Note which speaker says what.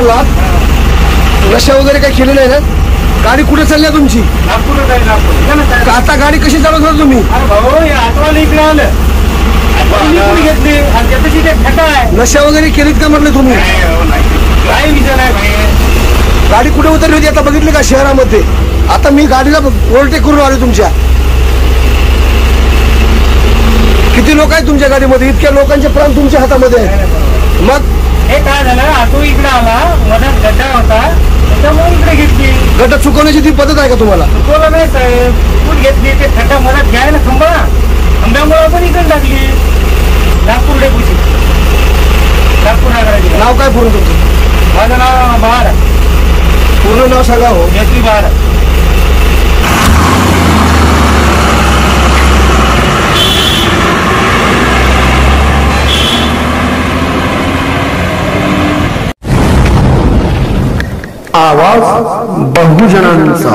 Speaker 1: चाललात नशा वगैरे काही केलं नाही ना? गाडी कुठे चालली आहे तुमची?
Speaker 2: नागपूरला जाईल, नागपूर.
Speaker 1: आता गाडी कशी चालवत होता तुम्ही?
Speaker 2: अरे भाऊ, हे आठवाला इकडे आलं. आठवाली कुठे घेतली आणि त्याची ते खटा आहे.
Speaker 1: नशा वगैरे केलीत का म्हटलं तुम्ही?
Speaker 2: काय विचार आहे भाई?
Speaker 1: गाडी कुठे उतरली होती आता बघितली का शहरामध्ये? आता मी गाडीला ओव्हरटेक करून आलो तुमच्या. किती लोक आहेत तुमच्या गाडीमध्ये? इतक्या लोकांचे प्राण तुमच्या हातामध्ये आहे. मग
Speaker 2: हे काय झालं, ऑटो इकडे आला, मधात गड्डा होता, त्याच्यामुळे इकडे घेतली.
Speaker 1: गड्डा चुकवण्याची ती पद्धत आहे का तुम्हाला?
Speaker 2: चुकवलं नाही साहेब, चुकून घेतली. ते खड्डा मधात घ्यायला खंब्यामुळे आपण इकडे टाकली. नागपूर डेपोची, नागपूर नगराची.
Speaker 1: नाव काय पूर्ण तुमचं?
Speaker 2: माझं नाव बहार आहे.
Speaker 1: पूर्ण नाव सांगा हो.
Speaker 2: यशवी बहार आहे.
Speaker 1: आवाज बहुजनांचा.